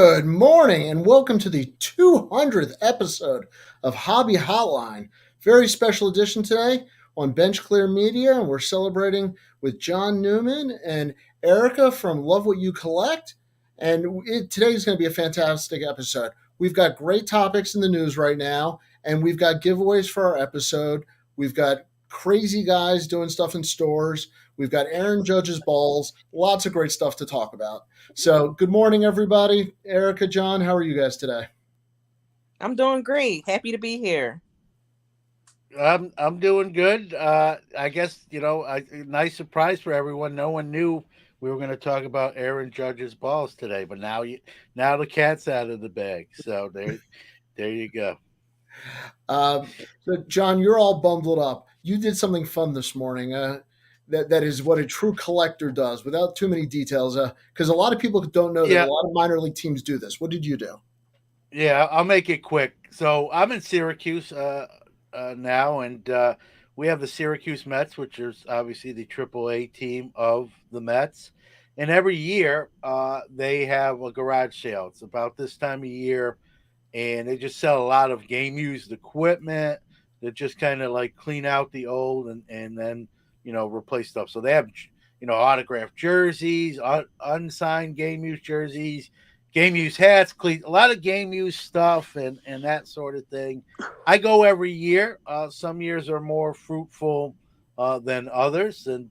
Good morning and welcome to the 200th episode of Hobby Hotline. Very special edition today on Bench Clear Media, and we're celebrating with John Newman and Erica from Love What You Collect. And today's going to be a fantastic episode. We've got great topics in the news right now, and we've got giveaways for our episode. We've got crazy guys doing stuff in stores. We've got Aaron Judge's balls. Lots of great stuff to talk about. So, good morning, everybody. Erica, John, how are you guys today? I'm doing great. Happy to be here. I'm doing good. I guess a nice surprise for everyone. No one knew we were going to talk about Aaron Judge's balls today, but now the cat's out of the bag. So there you go. So, John, you're all bundled up. You did something fun this morning. That is what a true collector does, without too many details. Because a lot of people don't know that a Yeah, lot of minor league teams do this. What did you do? yeah. I'll make it quick. So I'm in Syracuse now, and we have the Syracuse Mets, which is obviously the AAA team of the Mets. And every year, they have a garage sale. It's about this time of year, and they just sell a lot of game used equipment that just kind of like clean out the old and then replace stuff. So they have autographed jerseys, unsigned game used jerseys, game used hats, a lot of game used stuff and that sort of thing. I go every year. Some years are more fruitful than others, and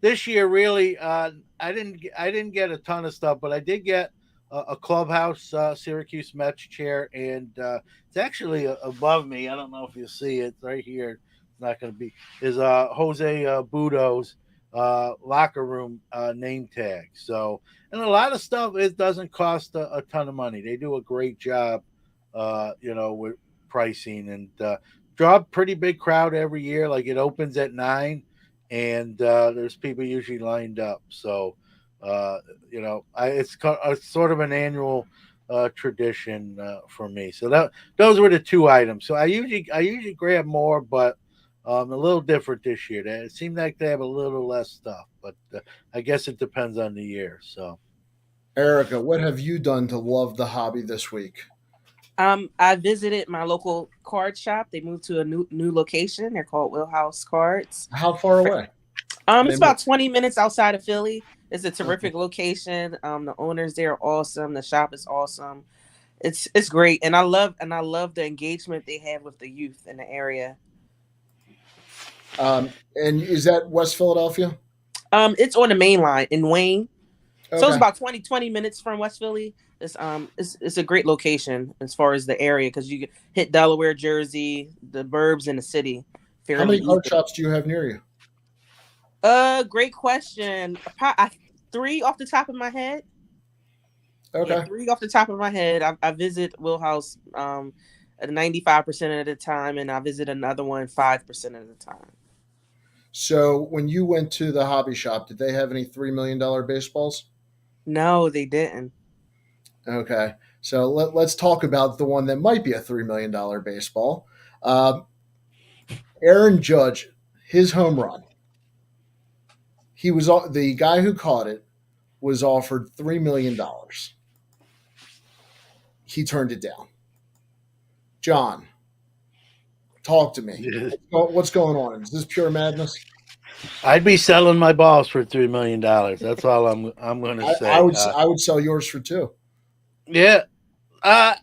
this year really I didn't get a ton of stuff, but I did get a clubhouse Syracuse Mets chair, and it's actually above me. I don't know if you see it right here. It's not going to be. Is Jose Budo's locker room name tag. So, and a lot of stuff it doesn't cost a ton of money. They do a great job, with pricing and draw a pretty big crowd every year. Like it opens at 9, and there's people usually lined up. So it's sort of an annual tradition for me. So those were the two items. So I usually grab more, but a little different this year. It seemed like they have a little less stuff, but I guess it depends on the year. So Erica, what have you done to love the hobby this week? I visited my local card shop. They moved to a new location. They're called Wheelhouse Cards. How far away? It's about 20 minutes outside of Philly. It's a Okay. terrific location. The owners there are awesome. The shop is awesome. It's great, and I love the engagement they have with the youth in the area. And is that West Philadelphia? It's on the main line in Wayne. So it's Okay. about twenty minutes from West Philly. It's a great location as far as the area because you can hit Delaware, Jersey, the burbs in the city How fairly many card easily. shops do you have near you? Great question. Three off the top of my head. Yeah, Okay. three off the top of my head. I visit Wheelhouse 95% of the time, and I visit another one 5% of the time. So, when you went to the hobby shop, did they have any $3 million baseballs? No, they didn't. Okay. So, let's talk about the one that might be a $3 million baseball. Uh, Aaron Judge, his home run. The guy who caught it was offered $3 million. He turned it down. John, talk to me. What's going on? Is this pure madness? I'd be selling my balls for $3 million. That's all I'm going to I say. would I would sell yours for two. Yeah. Uh,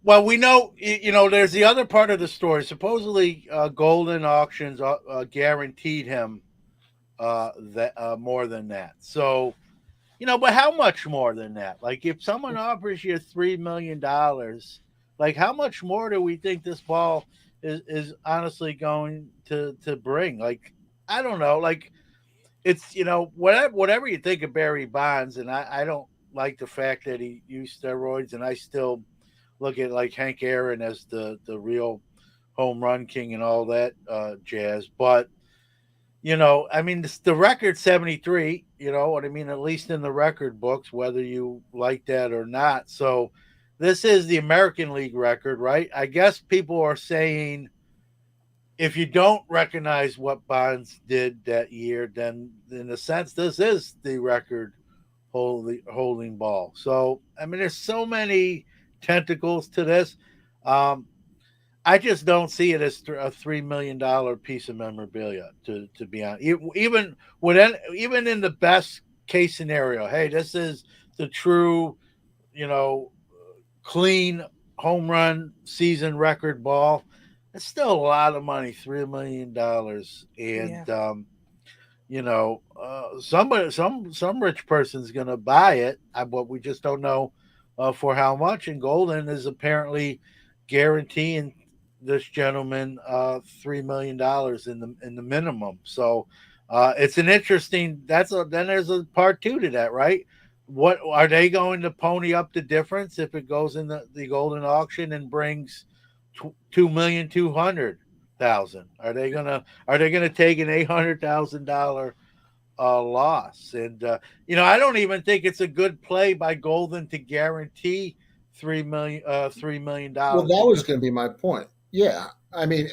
well, we know, there's the other part of the story. Supposedly, Golden Auctions guaranteed him that more than that. So, but how much more than that? Like, if someone offers you $3 million, like, how much more do we think this ball is honestly going to bring? Like, I don't know. Like, it's whatever you think of Barry Bonds, and I don't like the fact that he used steroids, and I still look at like Hank Aaron as the real home run king and all that jazz. But I mean, the record 73. You know what I mean? At least in the record books, whether you like that or not. So this is the American League record, right? I guess people are saying if you don't recognize what Bonds did that year, then in a sense, this is the record holding ball. So I mean, there's so many tentacles to this. Um, I just don't see it as a $3 million piece of memorabilia. To be honest, even even in the best case scenario, hey, this is the true, you know, clean home run season record ball. It's still a lot of money, $3 million, Yeah. and somebody, some rich person's going to buy it, but we just don't know for how much. And Golden is apparently guaranteeing this gentleman $3 million in the minimum. So it's an interesting. Then there's a part two to that, right? What are they going to pony up the difference if it goes in the Golden auction and brings 2,200,000? Are they gonna take an $800,000 loss? And I don't even think it's a good play by Golden to guarantee Well, $3 million that was because going to be my point. Yeah. I mean,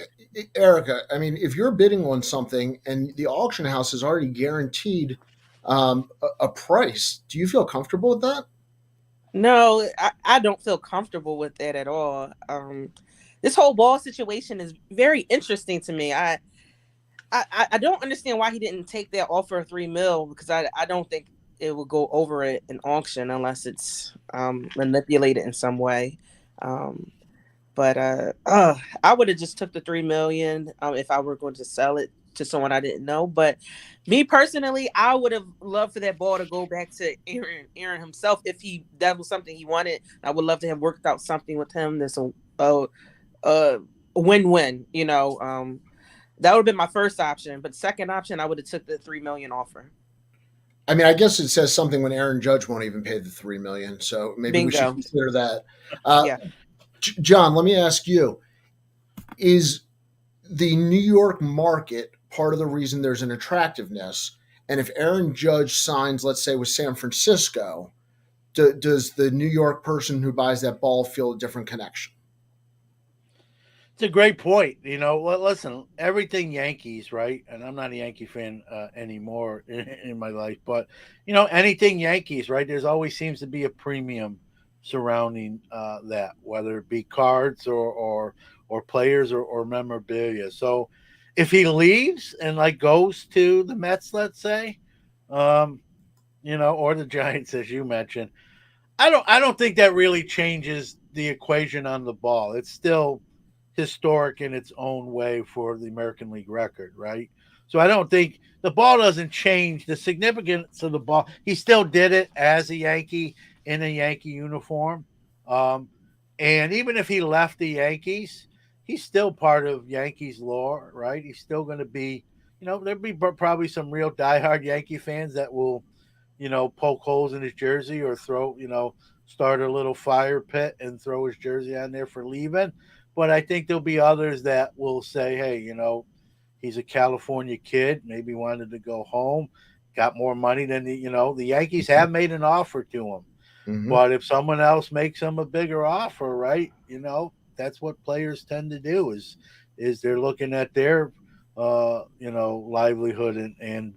Erica, I mean, if you're bidding on something and the auction house has already guaranteed a price, do you feel comfortable with that? No, I don't feel comfortable with that at all. This whole ball situation is very interesting to me. I don't understand why he didn't take that offer of 3 mil, because I don't think it will go over at an auction unless it's manipulated in some way. Um, but I would have just took the 3 million if I were going to sell it to someone I didn't know. But me personally, I would have loved for that ball to go back to Aaron himself if that was something he wanted. I would love to have worked out something with him that's a win-win. That would have been my first option. But second option, I would have took the 3 million offer. I mean, I guess it says something when Aaron Judge won't even pay the 3 million. So maybe we should Bingo. consider that. Uh, Yeah. John, let me ask you: is the New York market part of the reason there's an attractiveness? And if Aaron Judge signs, let's say, with San Francisco, does the New York person who buys that ball feel a different connection? it's a great point. Listen, everything Yankees, right? And I'm not a Yankee fan anymore in my life, but anything Yankees, right? There's always seems to be a premium surrounding that, whether it be cards or players or memorabilia. So if he leaves and like goes to the Mets, let's say, um, or the Giants, as you mentioned, I don't think that really changes the equation on the ball. It's still historic in its own way for the American League record, right? So I don't think the ball doesn't change the significance of the ball. He still did it as a Yankee in a Yankee uniform. Um, and even if he left the Yankees, he's still part of Yankees lore, right? He's still going to be, there'll be probably some real diehard Yankee fans that will poke holes in his jersey or start a little fire pit and throw his jersey on there for leaving. But I think there'll be others that will say, hey, he's a California kid, maybe wanted to go home, got more money than the Yankees have made an offer to him. Mm-hmm. But if someone else makes them a bigger offer, right? That's what players tend to do is they're looking at their livelihood and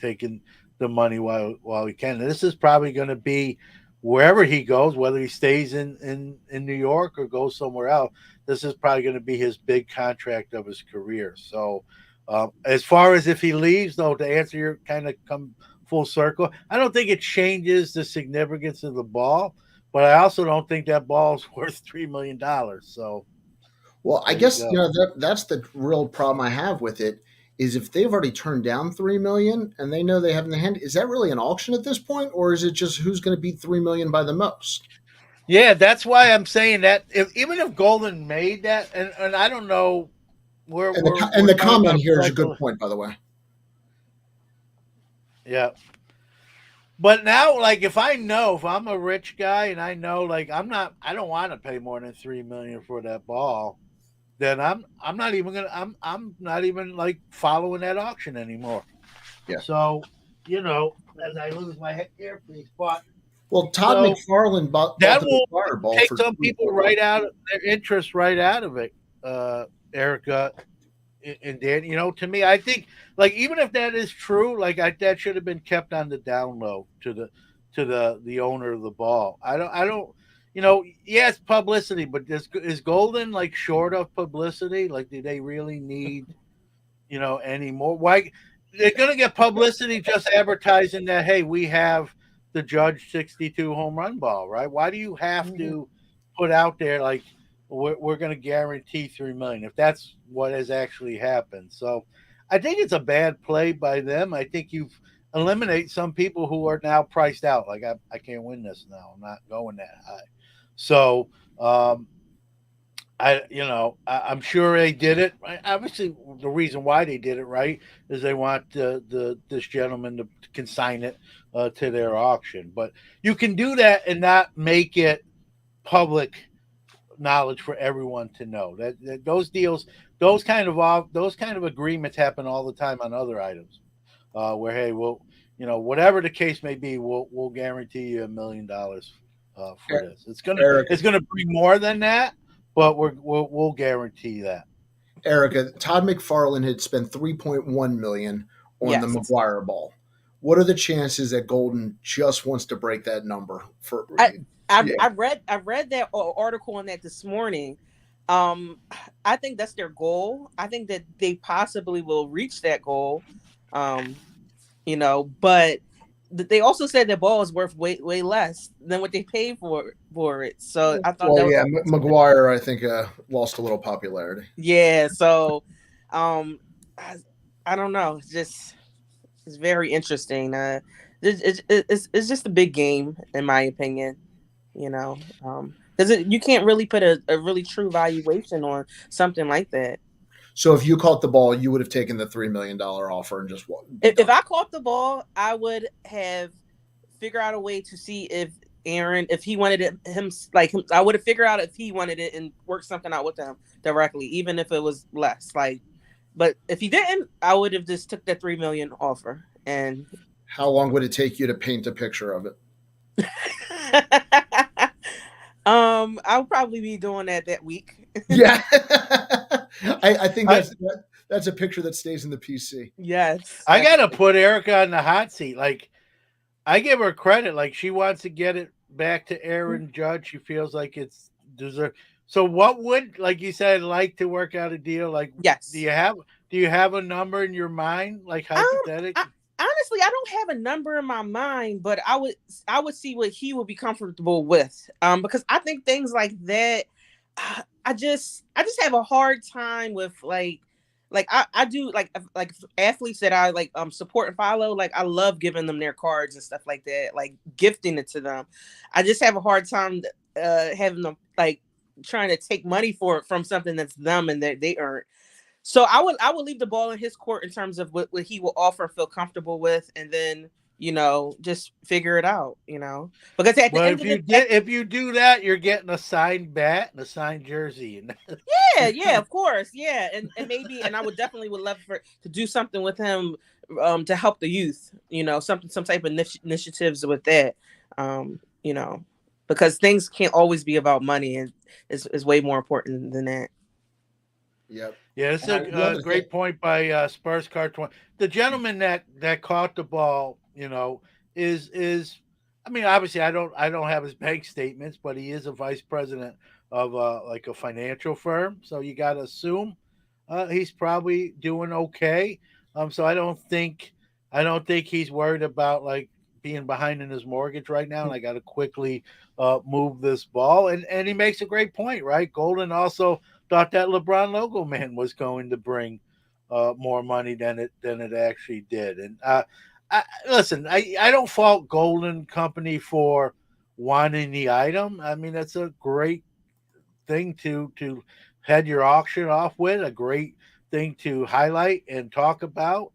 taking the money while he can. And this is probably going to be wherever he goes, whether he stays in New York or goes somewhere else. This is probably going to be his big contract of his career. So as far as if he leaves, though, to answer your kind of come full circle, I don't think it changes the significance of the ball, but I also don't think that ball is worth $3 million. So Well, I there you guess go. that's the real problem I have with it is if they've already turned down 3 million and they know they have in the hand, is that really an auction at this point, or is it just who's going to beat 3 million by the most? Yeah, that's why I'm saying that even if Golden made that, and I don't know, we're And the we're and we're the talking comment about here is a good speculation. point, by the way. Yeah, but now, like, if I'm a rich guy and I know, like, I don't want to pay more than $3 million for that ball, then I'm not even like following that auction anymore. Yeah. So, as I lose my earpiece, but Well, Todd so McFarland bought that the will McGuire ball take for some people 24. right out of their interest right out of it, Erica and Dan. To me, I think like even if that is true, like that should have been kept on the down low to the owner of the ball. I don't. You know, yeah, it's publicity, but is Golden like short of publicity? Like, do they really need any more? Why they're gonna get publicity just advertising that, hey, we have the Judge 62 home run ball, right? Why do you have Mhm. to put out there like we're gonna guarantee 3 million if that's what has actually happened? So I think it's a bad play by them. I think you've eliminate some people who are now priced out. Like I can't win this now. I'm not going that high. So um, I'm sure they did it. Right? Obviously, the reason why they did it, right, is they want the this gentleman to consign it to their auction. But you can do that and not make it public knowledge for everyone to know. That those deals, those kind of agreements happen all the time on other items, where hey, whatever the case may be, we'll guarantee you $1 million for this. Eric, It's gonna bring more than that, but we'll guarantee that. Erica, Todd McFarlane had spent 3.1 million on the Yes. McGuire ball. What are the chances that Golden just wants to break that number for? I Yeah, I read that article on that this morning. Um, I think that's their goal. I think that they possibly will reach that goal. Um, but they also said the ball is worth way less than what they paid for it. So I thought well, that was yeah, interesting. McGuire, I think, lost a little popularity. Yeah. So, um, I, I don't know. It's very interesting. It's just a big game in my opinion. Because you can't really put a really true valuation on something like that. So if you caught the ball, you would have taken the $3 million offer and just be If done. I caught the ball, I would have figured out a way to see if Aaron, if he wanted it, I would have figured out if he wanted it and worked something out with him directly, even if it was less. But if he didn't, I would have just took that 3 million offer and. How long would it take you to paint a picture of it? I'll probably be doing that week. Yeah, I think I that's a picture that stays in the PC. Yes, I gotta absolutely. put Erica on the hot seat. Like I give her credit. Like she wants to get it back to Aaron Judge. She feels like it's deserved. So what would, like you said, like to work out a deal? Like do Yes. you have do you have a number in your mind? Like Um, I, hypothetically? honestly, I don't have a number in my mind, but I would see what he would be comfortable with. Because I think things like that, I just have a hard time with I do like athletes that I support and follow. Like I love giving them their cards and stuff like that, like gifting it to them. I just have a hard time having them like trying to take money for it from something that's them and that they earned. So I would leave the ball in his court in terms of what he will offer, feel comfortable with, and then just figure it out. Because at the Well, end if of the you did, if you do that, you're getting a signed bat and a signed jersey. yeah, of course, yeah, and maybe and I would definitely would love for to do something with him, to help the youth. Some type of initiatives with that. Um, you know, because things can't always be about money, and is way more important than that. Yep. Yeah, it's And the a other thing, great point by Spurs Card 20. The gentleman that caught the ball, is I mean, obviously I don't have his bank statements, but he is a vice president of like a financial firm, so you got to assume he's probably doing okay. So I don't think he's worried about like being behind in his mortgage right now, and I got to quickly move this ball. And he makes a great point, right? Golden also thought that LeBron logo man was going to bring more money than it actually did. And listen, I don't fault Golden Company for wanting the item. I mean, that's a great thing to head your auction off with, a great thing to highlight and talk about.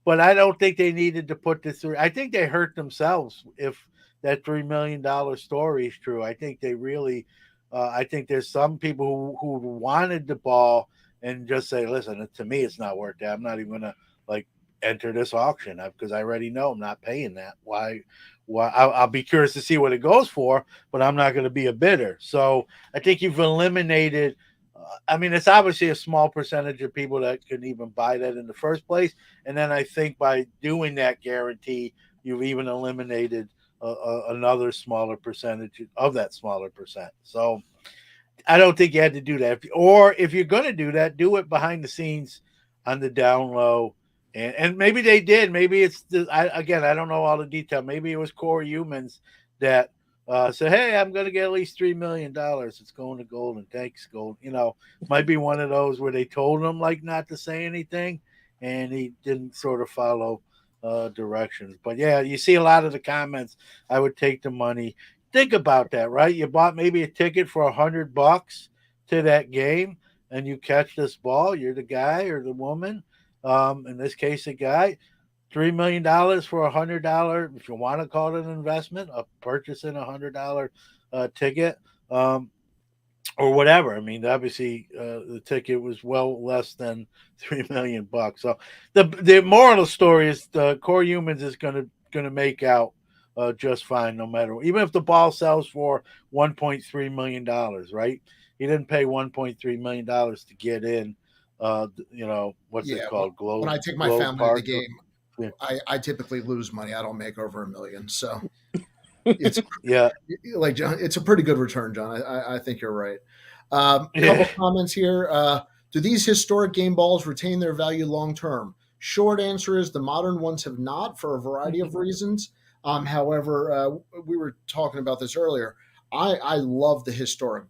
But I don't think they needed to put this through. I think they hurt themselves if that $3 million story is true. I think they really. I think there's some people who wanted the ball and just say, "Listen, to me, it's not worth that. I'm not even gonna like enter this auction because I already know I'm not paying that. Why? Why? I'll be curious to see what it goes for, but I'm not going to be a bidder." So I think you've eliminated. I mean, it's obviously a small percentage of people that can even buy that in the first place, and then I think by doing that guarantee, you've even eliminated another smaller percentage of that smaller percent. So I don't think you had to do that. Or if you're going to do that, do it behind the scenes on the down low. And maybe they did. Maybe it's again, I don't know all the detail. Maybe it was core humans that said, "Hey, I'm going to get at least $3 million. It's going to Golden. Thanks, Gold." Might be one of those where they told him like not to say anything, and he didn't sort of follow directions. But yeah, you see a lot of the comments. I would take the money. Think about that, right? You bought maybe a ticket for $100 to that game, and you catch this ball. You're the guy or the woman. In this case, a guy. $3 million for $100. If you want to call it an investment, a purchasing $100 ticket. Or whatever. I mean, obviously, the ticket was well less than $3 million. So the moral of the story is the core humans is gonna make out just fine, no matter what. Even if the ball sells for $1.3 million, right? He didn't pay $1.3 million to get in. What's it Yeah, called? when Globe I take my Globe family to the Park. game, Yeah. I typically lose money. I don't make over $1 million, so it's Yeah. like John. It's a pretty good return, John. I think you're right. Yeah. Couple comments here. Do these historic game balls retain their value long term? Short answer is the modern ones have not for a variety of reasons. However, we were talking about this earlier. I love the historic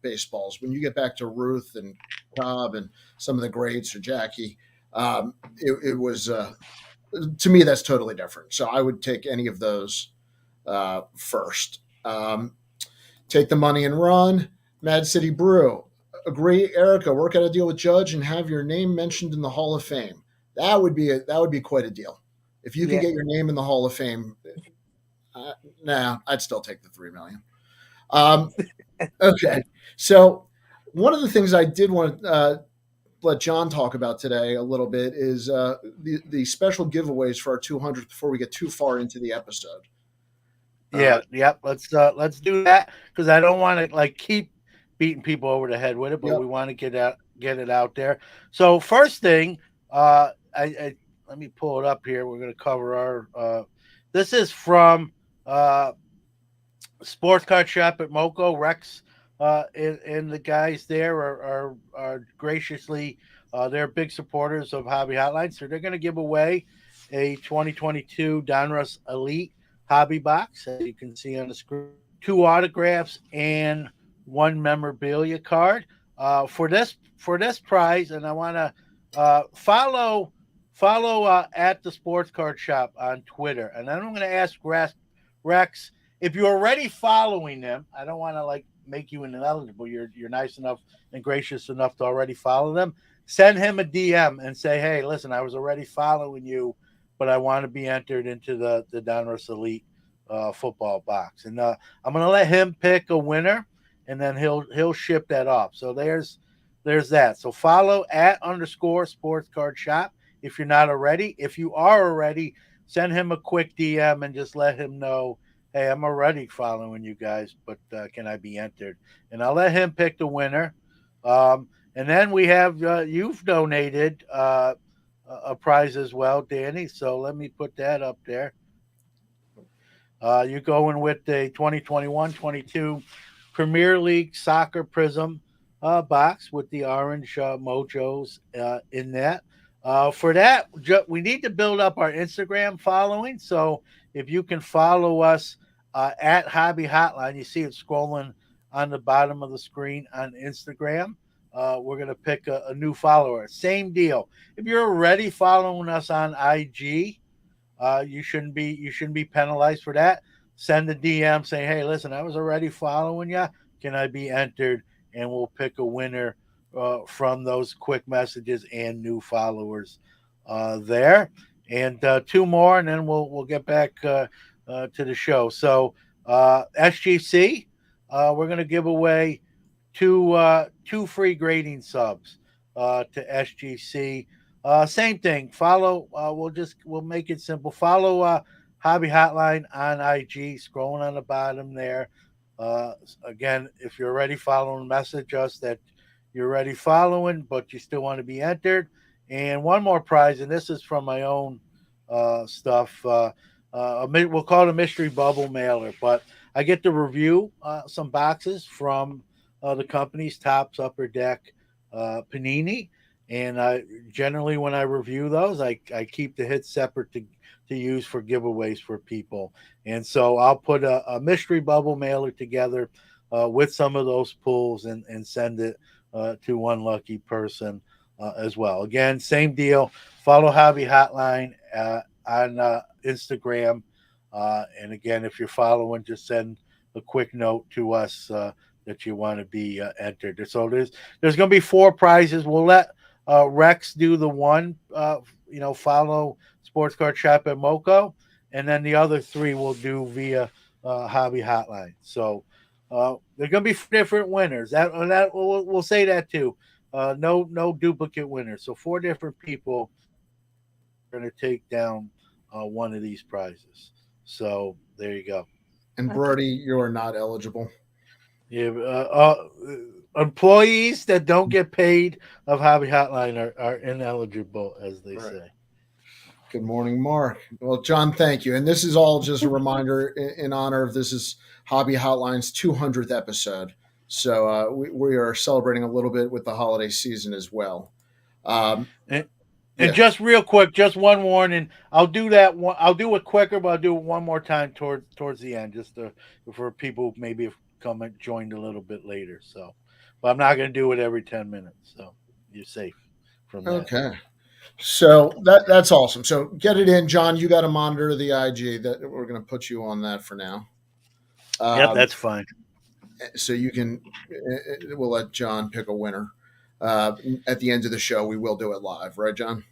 baseballs. When you get back to Ruth and Cobb and some of the greats or Jackie, it was to me that's totally different. So I would take any of those first. Take the money and run. Mad City Brew. Agree, Erica. Work out a deal with Judge and have your name mentioned in the Hall of Fame. That would be quite a deal. If you could Yeah. get your name in the Hall of Fame, uh, nah, I'd still take the 3 million. Um, okay, so one of the things I did want to let John talk about today a little bit is the special giveaways for our 200th before we get too far into the episode. Yeah, yep. Let's do that because I don't want to like keep beating people over the head with it, but Yep. we want to get it out there. So first thing, I let me pull it up here. We're going to cover our. This is from sports card shop at Moco Rex, and the guys there are graciously, they're big supporters of Hobby Hotline, so they're going to give away a 2022 Donruss Elite Hobby Box, as you can see on the screen. Two autographs and one memorabilia card. For this prize, and I want to follow at the Sports Card Shop on Twitter, and then I'm going to ask Rex if you're already following them. I don't want to like make you ineligible. You're nice enough and gracious enough to already follow them. Send him a DM and say, hey, listen, I was already following you, but I want to be entered into the Donruss Elite football box. And I'm gonna let him pick a winner, and then he'll ship that off. So there's that. So follow at _ sports card shop if you're not already. If you are already, send him a quick DM and just let him know, hey, I'm already following you guys, but can I be entered? And I'll let him pick the winner. And then we have you've donated a prize as well, Danny. So let me put that up there. You're going with the 2021-22 Premier League Soccer Prism box with the orange mojos in that. For that, we need to build up our Instagram following. So if you can follow us at Hobby Hotline, you see it scrolling on the bottom of the screen on Instagram. We're going to pick a new follower. Same deal. If you're already following us on IG, you shouldn't be penalized for that. Send a DM saying, "Hey, listen, I was already following you. Can I be entered?" And we'll pick a winner from those quick messages and new followers there. And two more, and then we'll get back to the show. So SGC, we're going to give away two free grading subs to SGC. Same thing. Follow. We'll make it simple. Follow Hobby Hotline on IG. Scrolling on the bottom there. Again, if you're already following, message us that you're already following, but you still want to be entered. And one more prize, and this is from my own stuff. we'll call it a mystery bubble mailer, but I get to review some boxes from the companies Tops, Upper Deck, Panini, and I generally when I review those, I keep the hits separate to use for giveaways for people, and so I'll put a mystery bubble mailer together with some of those pulls and send it to one lucky person as well. Again, same deal. Follow Hobby Hotline on Instagram. And again, if you're following, just send a quick note to us that you want to be entered. So there's going to be 4 prizes. We'll let Rex do the one. Follow Sports Card Shop at Moco, and then the other 3 we'll do via Hobby Hotline. So there's going to be different winners. That we'll say that too. No duplicate winners. So 4 different people are going to take down one of these prizes. So there you go. And Okay. Brody, you are not eligible. Yeah, employees that don't get paid of Hobby Hotline are ineligible, as they Right. say. Good morning, Mark. Well, John, thank you. And this is all just a reminder in honor of this is Hobby Hotline's 200th episode. So we are celebrating a little bit with the holiday season as well. Um, And, and yeah. just real quick, just one warning. I'll do that. I'll do it quicker, but I'll do it one more time towards the end, just for people who maybe have come and joined a little bit later. So, but I'm not going to do it every 10 minutes. So you're safe from that. Okay. So that's awesome. So get it in, John. You got to monitor the IG. That we're going to put you on that for now. Yep, Um, that's fine. so you can. We'll let John pick a winner. Uh, at the end of the show, we will do it live, right, John?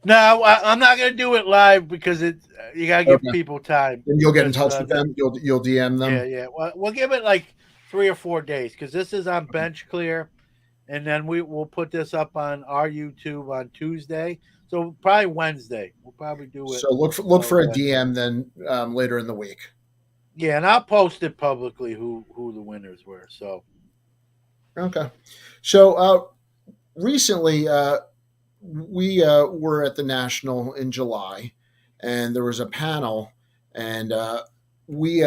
No, I'm not going to do it live because you got to give Okay. people time. And you'll get in Because touch with them. You'll DM yeah, them. yeah. Well, we'll give it like 3 or 4 days because this is on Bench Clear, and then we'll put this up on our YouTube on Tuesday. So probably Wednesday. We'll probably do it. So look for a Wednesday. DM then later in the week. Yeah, and I'll post it publicly who the winners were. So Okay. So recently we were at the National in July, and there was a panel, and we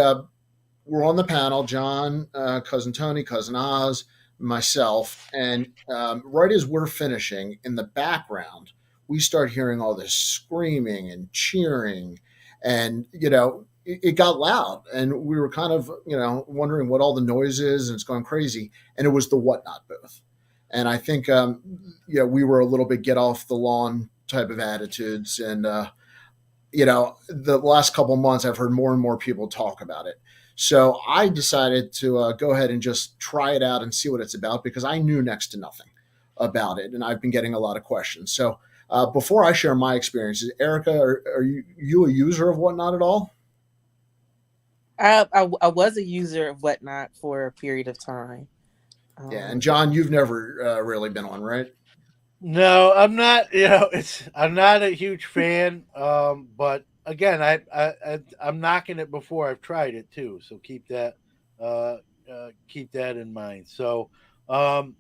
were on the panel. John, cousin Tony, cousin Oz, myself, and right as we're finishing, in the background, we start hearing all this screaming and cheering, and it got loud, and we were kind of wondering what all the noise is, and it's going crazy, and it was the whatnot booth. And I think we were a little bit get off the lawn type of attitudes, and the last couple of months I've heard more and more people talk about it. So I decided to go ahead and just try it out and see what it's about, because I knew next to nothing about it, and I've been getting a lot of questions. So before I share my experiences, Erica, are you a user of Whatnot at all? I was a user of Whatnot for a period of time. Yeah, and John, you've never really been on, right? no, I'm not. I'm not a huge fan. But again, I'm knocking it before I've tried it too. So uh, keep that in mind. So, um,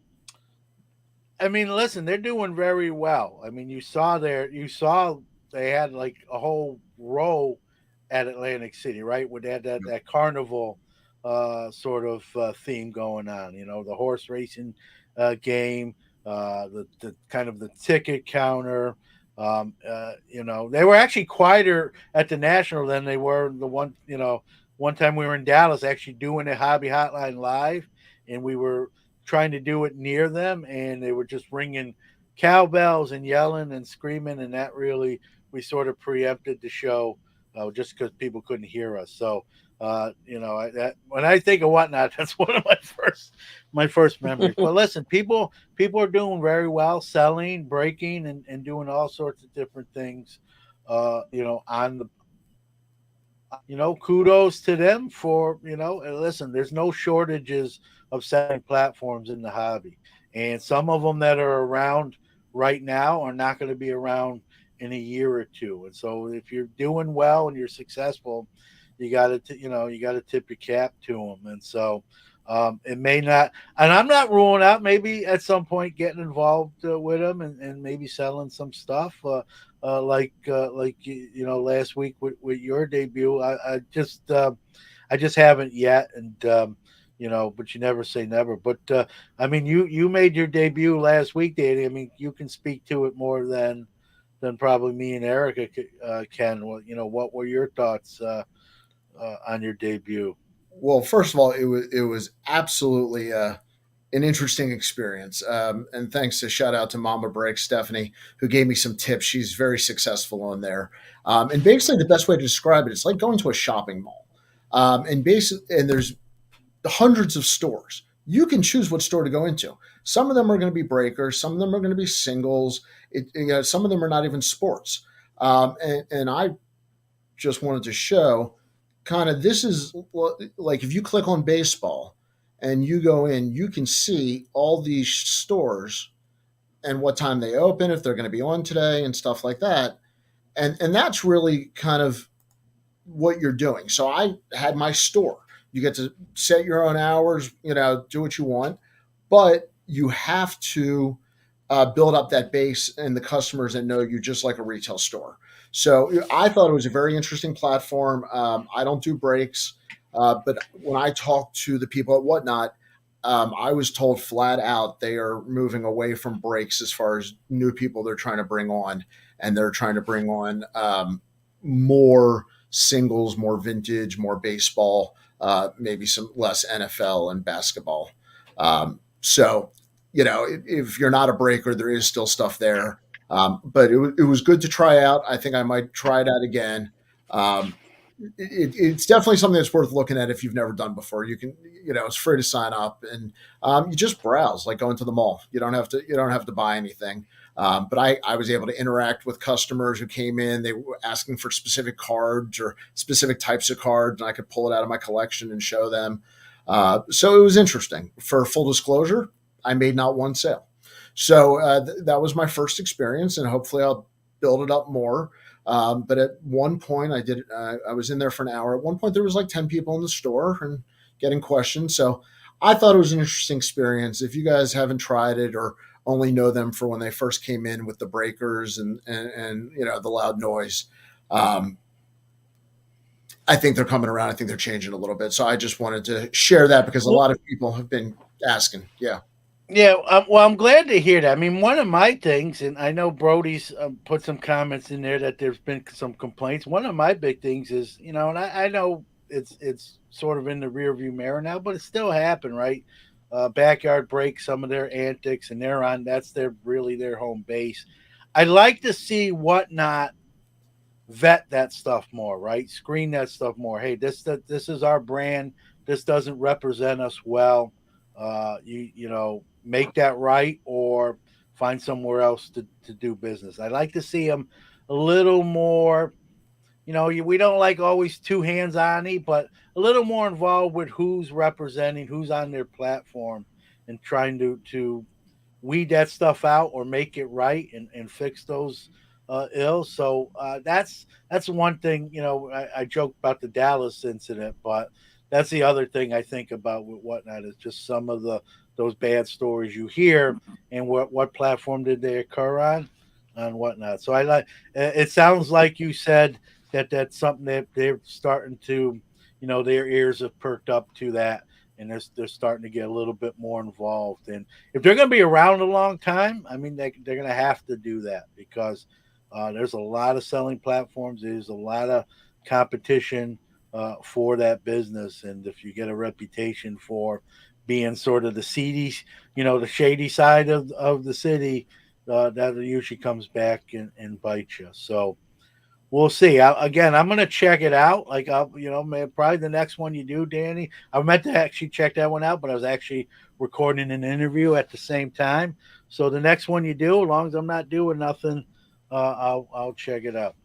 I mean, listen, they're doing very well. I mean, you saw they had like a whole row at Atlantic City, right? Where they had that carnival sort of theme going on. The horse racing game, the kind of the ticket counter. They were actually quieter at the National than they were the one. One time we were in Dallas, actually doing a Hobby Hotline live, and we were trying to do it near them, and they were just ringing cowbells and yelling and screaming, and that really we sort of preempted the show just because people couldn't hear us. So when I think of Whatnot, that's one of my first memories. But listen, people are doing very well, selling, breaking, and doing all sorts of different things. On the kudos to them for and listen, there's no shortages of selling platforms in the hobby, and some of them that are around right now are not going to be around in a year or two. And so if you're doing well and you're successful, you got to tip your cap to them. And so it may not, and I'm not ruling out maybe at some point getting involved with them and maybe selling some stuff. like last week with your debut. I just haven't yet, and but you never say never. But I mean, you made your debut last week, Danny. I mean, you can speak to it more than probably me and Erica can. Well, what were your thoughts on your debut? Well, first of all, it was absolutely an interesting experience. And thanks to shout out to Mama Break Stephanie, who gave me some tips. She's very successful on there. And basically, the best way to describe it, it's like going to a shopping mall. And there's hundreds of stores. You can choose what store to go into. Some of them are going to be breakers. Some of them are going to be singles. Some of them are not even sports. And I just wanted to show kind of this is like if you click on baseball and you go in, you can see all these stores and what time they open, if they're going to be on today and stuff like that. And that's really kind of what you're doing. So I had my store. You get to set your own hours, do what you want, but you have to build up that base and the customers that know you just like a retail store. So I thought it was a very interesting platform. I don't do breaks, but when I talk to the people at Whatnot, I was told flat out they are moving away from breaks as far as new people they're trying to bring on, and they're trying to bring on more singles, more vintage, more baseball, maybe some less NFL and basketball. So, if you're not a breaker, there is still stuff there. But it was good to try out. I think I might try it out again. Um, it's definitely something that's worth looking at if you've never done before. You can, it's free to sign up, and you just browse like going to the mall. You don't have to buy anything. But I was able to interact with customers who came in. They were asking for specific cards or specific types of cards, and I could pull it out of my collection and show them. So it was interesting. For full disclosure, I made not one sale. So that was my first experience, and hopefully I'll build it up more. But at one point, I did. I was in there for an hour. At one point, there was like 10 people in the store and getting questions. So I thought it was an interesting experience. If you guys haven't tried it or only know them for when they first came in with the breakers and the loud noise, um, I think they're coming around. I think they're changing a little bit. So I just wanted to share that because a Well, lot of people have been asking. Yeah. yeah, well, I'm glad to hear that. I mean, one of my things, and I know Brody's put some comments in there that there's been some complaints. One of my big things is, and I know it's sort of in the rearview mirror now, but it still happened, right? Backyard break some of their antics, and they're on. That's their home base. I like to see Whatnot vet that stuff more, right? Screen that stuff more. Hey, this is our brand. This doesn't represent us well. Make that right or find somewhere else to do business. I like to see them a little more. We don't like always two hands on it, but a little more involved with who's representing, who's on their platform, and trying to weed that stuff out or make it right and fix those ills. So that's one thing. I joke about the Dallas incident, but that's the other thing I think about with Whatnot is just some of those bad stories you hear and what platform did they occur on Whatnot. So I like. It sounds like you said that that's something that they're starting to, their ears have perked up to that and they're starting to get a little bit more involved. And if they're going to be around a long time, I mean, they're going to have to do that because there's a lot of selling platforms. There's a lot of competition for that business. And if you get a reputation for being sort of the seedy, the shady side of the city, that usually comes back and bites you. So, we'll see. Again, I'm gonna check it out. Like probably the next one you do, Danny. I meant to actually check that one out, but I was actually recording an interview at the same time. So the next one you do, as long as I'm not doing nothing, I'll check it out.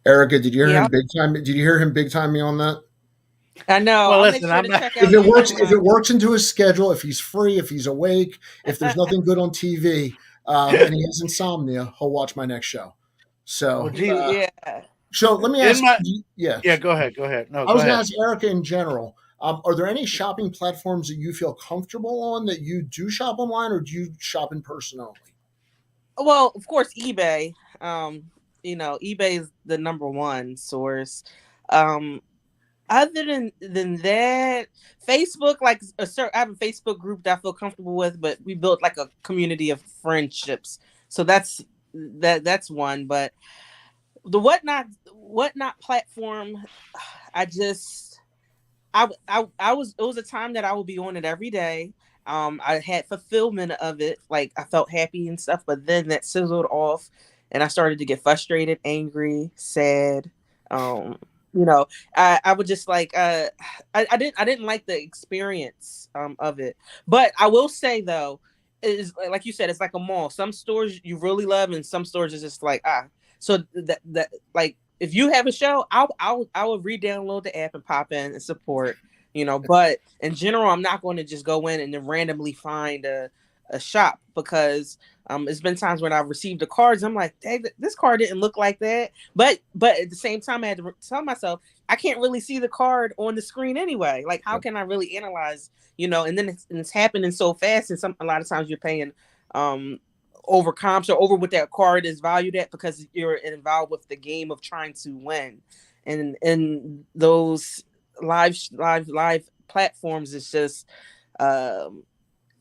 Erica, did you hear him Yeah, big time? Did you hear him big time me on that? I know. Well, I'll make listen, sure I'm to not. check If out it your works, if it room. works into his schedule, if he's free, if he's awake, if there's nothing good on TV, and he has insomnia, he'll watch my next show. Well, So, gee, Yeah. let me in ask. my Yeah, yeah, go ahead, go ahead. No, I go was going to ahead. ask Erica in general. Are there any shopping platforms that you feel comfortable on that you do shop online, or do you shop in person only? Well, of course, eBay. Um, eBay is the number one source. Um, other than that, Facebook, like I have a Facebook group that I feel comfortable with, but we built like a community of friendships. So that's one. But the whatnot platform, I just I was it was a time that I would be on it every day. I had fulfillment of it, like I felt happy and stuff, but then that sizzled off, and I started to get frustrated, angry, sad. Um, you know, I would just like I didn't like the experience of it. But I will say though, is like you said, it's like a mall. Some stores you really love, and some stores is just like ah. So that like if you have a show, I will re-download the app and pop in and support. But in general, I'm not going to just go in and then randomly find a shop because it's been times when I've received the cards. I'm like, hey, this card didn't look like that. But at the same time, I had to tell myself I can't really see the card on the screen anyway. Like, how can I really analyze? And then it's happening so fast, and a lot of times you're paying um over comps or over what that card is valued at because you're involved with the game of trying to win. And those live platforms is just um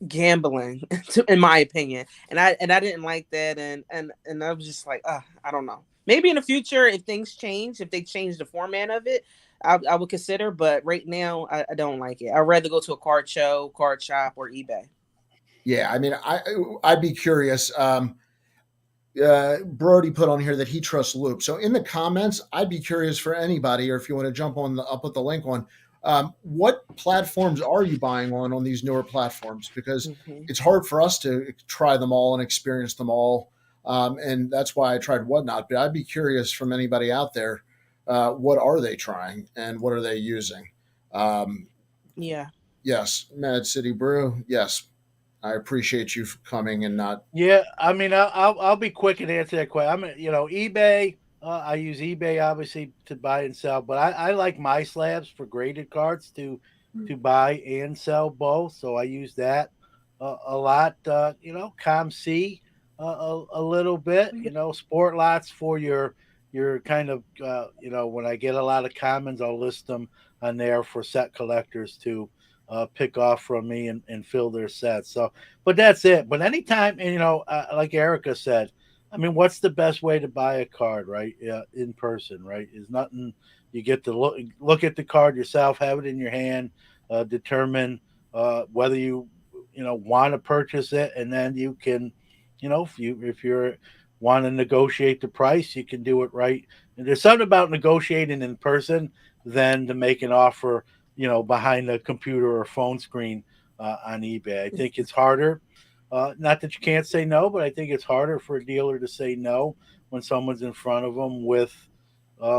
gambling in my opinion. And I didn't like that, and I was just like I don't know, maybe in the future if things change, if they change the format of it, I would consider, but right now I don't like it. I'd rather go to a card show, card shop, or eBay. Yeah, I mean, I'd be curious. Brody put on here that he trusts Loop. So in the comments, I'd be curious for anybody, or if you want to jump on the, I'll put the link on. What platforms are you buying on these newer platforms? Because Hmm. it's hard for us to try them all and experience them all, and that's why I tried Whatnot. But I'd be curious from anybody out there, what are they trying and what are they using? Um, Yeah. yes, Mad City Brew. Yes, I appreciate you coming and not. Yeah, I mean, I'll be quick and answer that question. eBay. I use eBay obviously to buy and sell, but I like my slabs for graded cards to buy and sell both. So I use that a lot. ComC a little bit. Sport lots for your kind of when I get a lot of commons, I'll list them on there for set collectors to pick off from me and fill their sets. So but that's it. But anytime, and like Erica said, I mean, what's the best way to buy a card, right? Yeah, in person, right? Is nothing. You get to look at the card yourself, have it in your hand, determine whether you want to purchase it, and then you can, if you're want to negotiate the price, you can do it right. And there's something about negotiating in person than to make an offer, behind a computer or phone screen on eBay. I think it's harder. Not that you can't say no, but I think it's harder for a dealer to say no when someone's in front of them with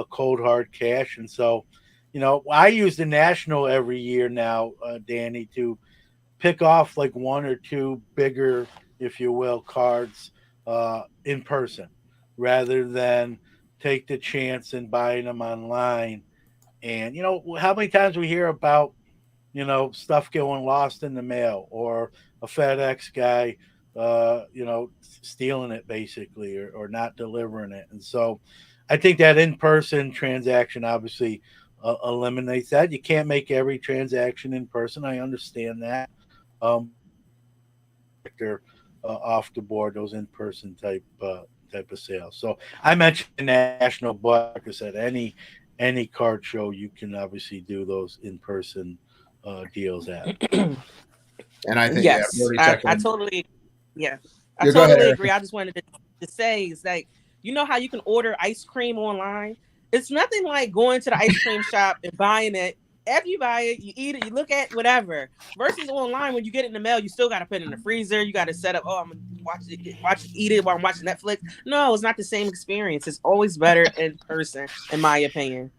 cold hard cash. And so, I use the national every year now, Danny, to pick off like one or two bigger, if you will, cards in person rather than take the chance and buying them online. And how many times we hear about stuff going lost in the mail or a FedEx guy, stealing it basically or not delivering it. And so I think that in person transaction obviously eliminates that. You can't make every transaction in person. I understand that. But I think it takes the factor off the board, those in person type of sales. So I mentioned the national, but like I said, any card show you can obviously do those in person deals at. And I think, yeah, Yes, Brody I second. totally, yeah, I Yeah, go ahead, totally agree. Erica. I just wanted to say is like, how you can order ice cream online? It's nothing like going to the ice cream shop and buying it. After you buy it, you eat it, you look at whatever. Versus online, when you get it in the mail, you still got to put it in the freezer. You got to set up. Oh, I'm gonna eat it while I'm watching Netflix. No, it's not the same experience. It's always better in person, in my opinion.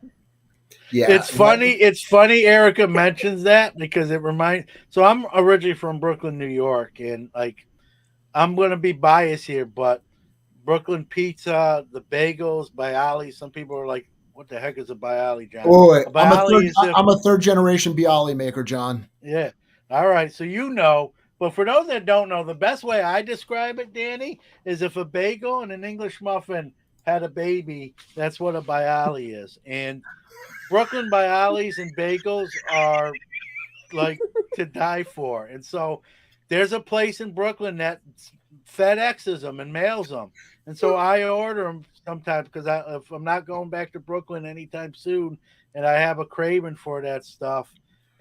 Yeah, It's funny. It's funny. Erica mentions that because it reminds. So I'm originally from Brooklyn, New York, and like I'm going to be biased here, but Brooklyn pizza, the bagels, Bialy. Some people are like, "What the heck is a Bialy, John?" oh, A Bialy is the I'm a third generation Bialy maker, John. yeah. All right. So but for those that don't know, the best way I describe it, Danny, is if a bagel and an English muffin had a baby, that's what a Bialy is. And Brooklyn Bialys and bagels are like to die for. And so there's a place in Brooklyn that FedExes them and mails them. And so I order them sometimes because if I'm not going back to Brooklyn anytime soon and I have a craving for that stuff,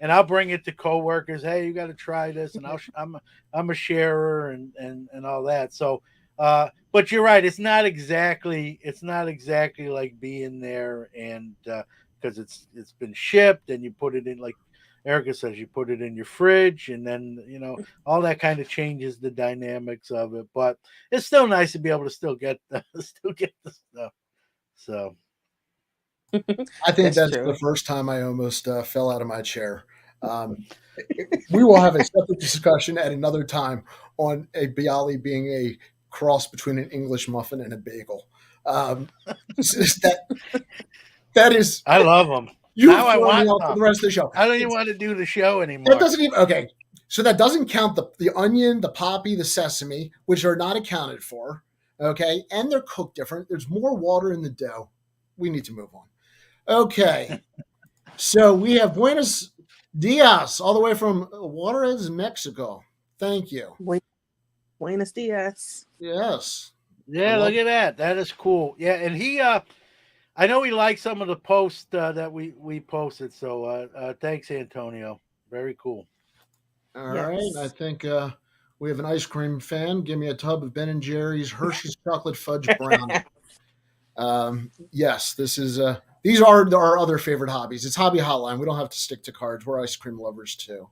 and I'll bring it to coworkers. Hey, you got to try this, and I'm a sharer and all that. So, but you're right. It's not exactly like being there and because it's been shipped and you put it in like Erica says, you put it in your fridge, and then all that kind of changes the dynamics of it. But it's still nice to be able to still get the stuff. So I think That's that's the true. first time I almost fell out of my chair. Um, we will have a separate discussion at another time on a bialy being a cross between an English muffin and a bagel. That that is I love them. you Now I throw me want off for the some. rest of the show. I don't even want to do the show That anymore. doesn't even okay. So that doesn't count the onion, the poppy, the sesame, which are not accounted for. Okay, and they're cooked different. There's more water in the dough. We need to move on. Okay, so we have Buenos Dias, all the way from Juarez, Mexico. Thank you. Buenos dias. Yes, I Yeah, love. look at that. That is cool. Yeah, and I know he liked some of the posts that we posted. So thanks, Antonio. Very cool. All right, I Yes. think we have an ice cream fan. Give me a tub of Ben and Jerry's Hershey's chocolate fudge brownie. Yes, this is. These are our other favorite hobbies. It's Hobby Hotline. We don't have to stick to cards. We're ice cream lovers too.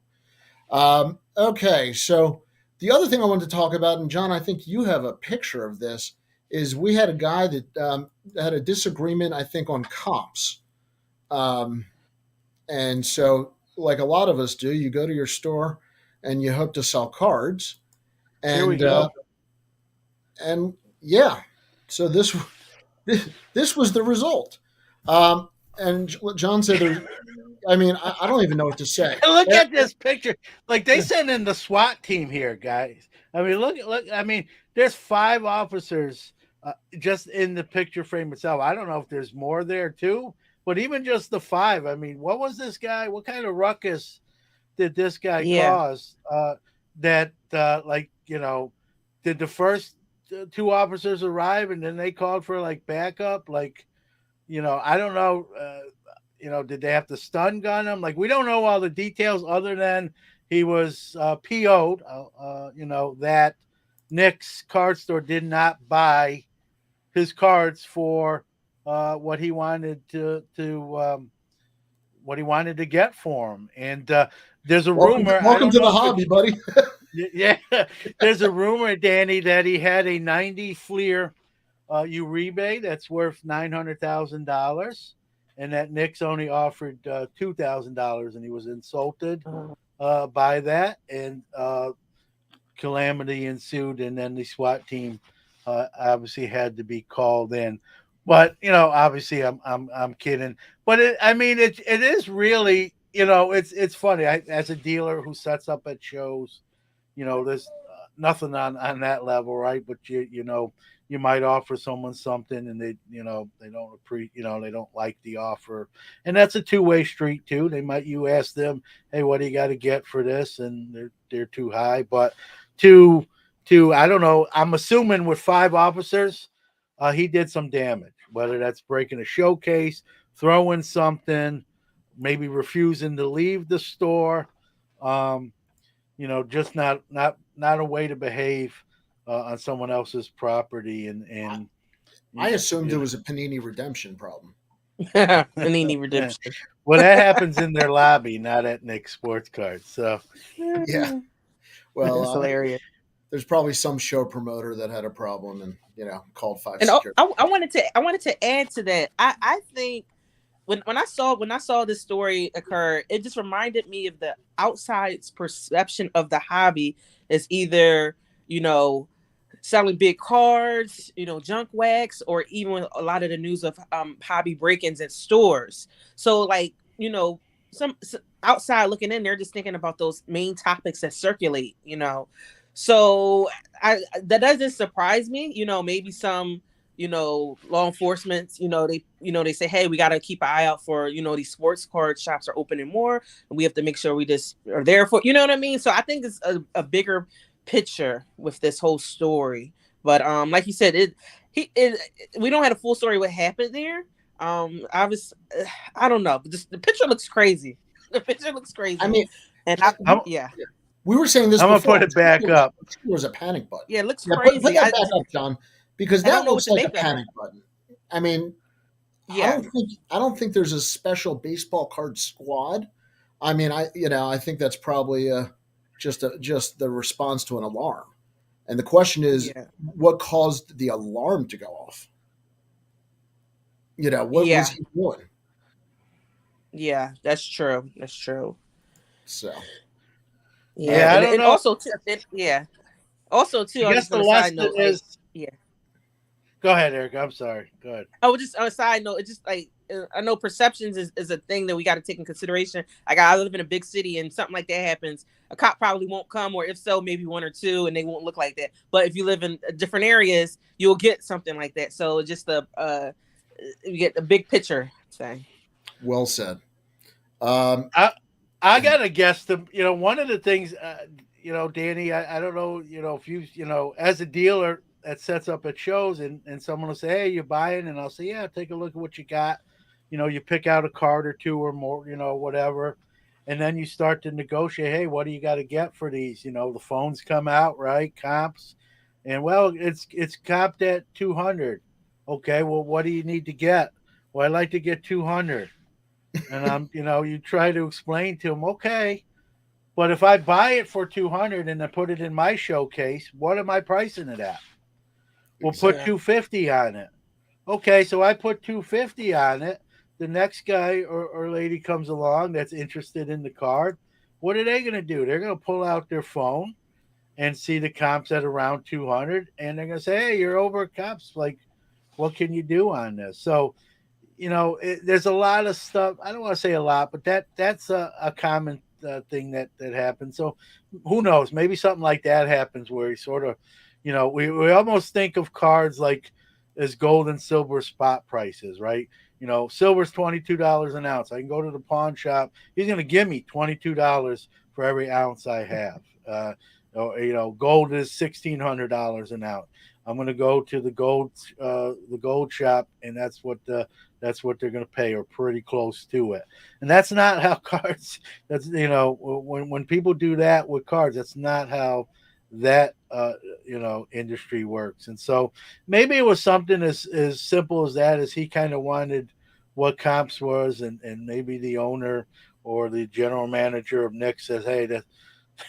Okay, so the other thing I wanted to talk about, and John, I think you have a picture of this, is we had a guy that had a disagreement, I think, on comps. Um, and so, like a lot of us do, you go to your store and you hope to sell cards, Here we and go. and yeah, so this was the result. Um, and John said, "There's." I mean, I don't even know what to say. And look at this picture. Like they sent in the SWAT team here, guys. I mean, look. I mean, there's 5 officers just in the picture frame itself. I don't know if there's more there too, but even just the 5. I mean, what was this guy? What kind of ruckus did this guy Yeah. cause? That like did the first 2 officers arrive and then they called for like backup? Like I don't know. Did they have to stun gun him? Like, we don't know all the details other than he was PO'd, that Nick's card store did not buy his cards for what he wanted what he wanted to get for him. And there's a rumor, I Welcome don't to the know if hobby, it's, buddy. yeah, there's a rumor, Danny, that he had a 90 Fleer Uribe that's worth $900,000, and that Nick's only offered $2,000, and he was insulted Uh, by that, and calamity ensued, and then the SWAT team obviously had to be called in. But obviously, I'm kidding. But I mean, it is really, it's funny. As a dealer who sets up at shows, there's nothing on that level, right? But you might offer someone something and they don't they don't like the offer, and that's a two-way street too. You ask them, hey, what do you got to get for this, and they're too high. But to I don't know, I'm assuming with 5 officers, he did some damage, whether that's breaking a showcase, throwing something, maybe refusing to leave the store. um just not a way to behave on someone else's property, and I assumed it you was a Panini redemption problem. Panini know. redemption. Well, that happens in their lobby, not at Nick's Sports Cards. So Yeah. Well, That's hilarious. there's probably some show promoter that had a problem and called five And security. I wanted to add to that. I think when I saw this story occur, it just reminded me of the outside's perception of the hobby as either you know selling big cards, junk wax, or even a lot of the news of hobby break-ins at stores. So like some outside looking in, they're just thinking about those main topics that circulate. So that doesn't surprise me. Maybe some law enforcement, they say, hey, we got to keep an eye out for, these sports card shops are opening more, and we have to make sure we just are there for, you know what I mean? So I think it's a bigger picture with this whole story. But like you said, we don't have a full story what happened there. I was, I don't know, but just the picture looks crazy. The picture looks I crazy, mean, and uh, I'm, yeah, we were saying this I'm gonna before. put it back up. It was a panic button. yeah, it looks Yeah, put crazy. that back up, John, because I don't that know what looks to like a make of it. panic button. I mean, Yeah, I don't think there's a special baseball card squad. I mean, I think that's probably just the response to an alarm. And the question is, yeah, what caused the alarm to go off? What was yeah, he doing? yeah. That's true. That's true. So, Yeah, Yeah, I don't and know. also too, yeah, also I too. I was guess just the on a side lesson note, like, is. yeah, Go ahead, Eric. I'm sorry. Go ahead. I was just on a side note. It's just like I know perceptions is a thing that we got to take in consideration. Like I live in a big city, and something like that happens, a cop probably won't come, or if so, maybe one or two, and they won't look like that. But if you live in different areas, you'll get something like that. So just the you get the big picture thing. well said. Um, I I gotta guess one of the things Danny, I don't know, if as a dealer that sets up at shows and someone will say, hey, you're buying, and I'll say, yeah, take a look at what you got. You pick out a card or two or more, whatever. And then you start to negotiate, hey, what do you got to get for these? The phones come out, right? Comps. And well, it's comped at 200. Okay, well, what do you need to get? Well, I'd like to get 200. And you try to explain to them, okay, but if I buy it for 200 and I put it in my showcase, what am I pricing it at? We'll put exactly. 250 on it. Okay, so I put 250 on it. The next guy or lady comes along that's interested in the card. What are they going to do? They're going to pull out their phone and see the comps at around 200, and they're going to say, hey, you're over comps. Like, what can you do on this? So there's a lot of stuff. I don't want to say a lot, but that's a common thing that happens. So who knows? Maybe something like that happens where he sort of, we almost think of cards like as gold and silver spot prices, right? Silver's $22 an ounce. I can go to the pawn shop. He's going to give me $22 for every ounce I have. Gold is $1,600 an ounce. I'm going to go to the gold shop, and that's what they're going to pay, or pretty close to it. And that's not how cards. That's when people do that with cards, that's not how that industry works. And so maybe it was something as simple as that, as he kind of wanted what comps was, and maybe the owner or the general manager of Nick says, hey,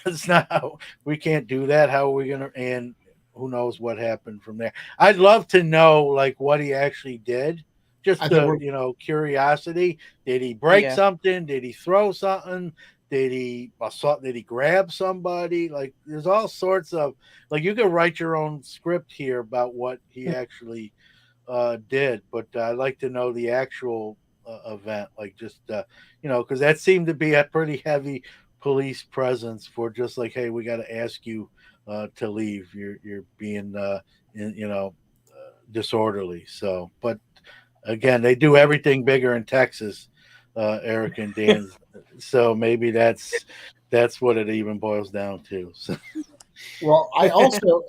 that's not how, we can't do that. How are we gonna? And who knows what happened from there? I'd love to know like what he actually did. I Just think the we're curiosity. Did he break Yeah, something? Did he throw something? Did he assault? Did he grab somebody? Like there's all sorts of, like, you could write your own script here about what he actually did, but I'd like to know the actual event, like just because that seemed to be a pretty heavy police presence for just like, hey, we got to ask you to leave. You're being disorderly. So, but again, they do everything bigger in Texas, Eric and Dan. So maybe that's what it even boils down to. So. well. I also,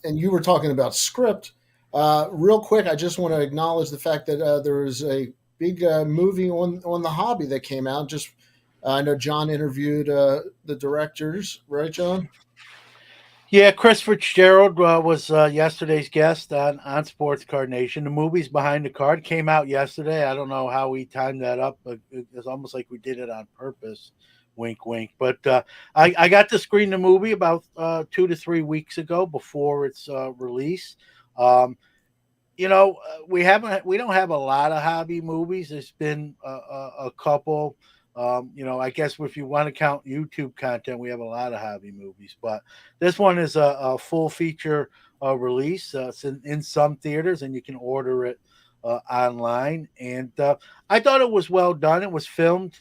and you were talking about script. Real quick, I just want to acknowledge the fact that there was a big movie on the hobby that came out. Just I know John interviewed the directors, right, John? Yeah, Chris Fitzgerald was yesterday's guest on Sports Card Nation. The movie's Behind the Card came out yesterday. I don't know how we timed that up, but it's almost like we did it on purpose. Wink, wink. But I got to screen the movie about 2 to 3 weeks ago before its release. Um, we don't have a lot of hobby movies. There's been a couple. I guess if you want to count YouTube content, we have a lot of hobby movies. But this one is a full feature release. It's in some theaters, and you can order it online. And I thought it was well done. It was filmed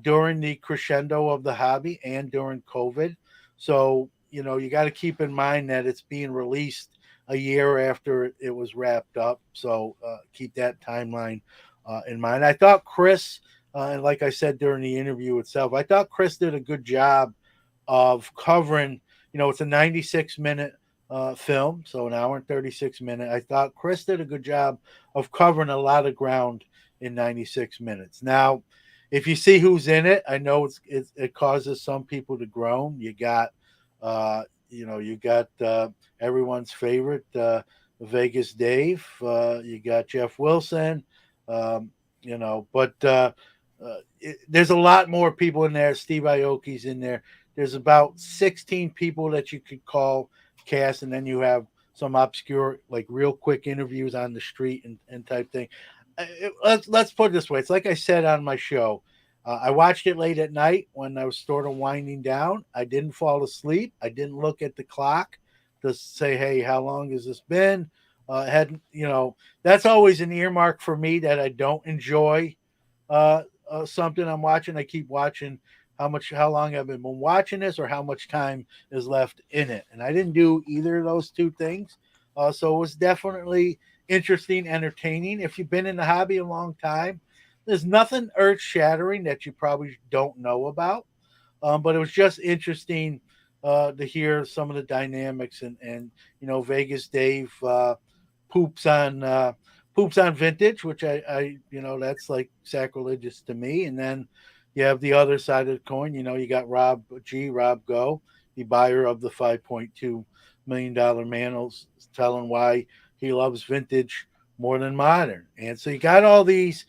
during the crescendo of the hobby and during COVID. So you got to keep in mind that it's being released a year after it was wrapped up. So keep that timeline in mind. I thought Chris, and like I said during the interview itself, I thought Chris did a good job of covering. It's a 96-minute film, so an hour and 36 minutes. I thought Chris did a good job of covering a lot of ground in 96 minutes. Now, if you see who's in it, I know it causes some people to groan. You got everyone's favorite Vegas Dave. You got Jeff Wilson. Um, but there's a lot more people in there. Steve Aoki's in there. There's about 16 people that you could call cast, and then you have some obscure, like real quick interviews on the street and type thing. Let's put it this way. It's like I said on my show. I watched it late at night when I was sort of winding down. I didn't fall asleep. I didn't look at the clock to say, "Hey, how long has this been?" That's always an earmark for me that I don't enjoy something I'm watching. I keep watching how long I've been watching this, or how much time is left in it. And I didn't do either of those two things. So it was definitely interesting, entertaining. If you've been in the hobby a long time, there's nothing earth shattering that you probably don't know about. But it was just interesting to hear some of the dynamics, and Vegas Dave poops on poops on vintage, which I that's like sacrilegious to me. And then you have the other side of the coin. You got Rob Go, the buyer of the $5.2 million Manals, telling why he loves vintage more than modern. And so you got all these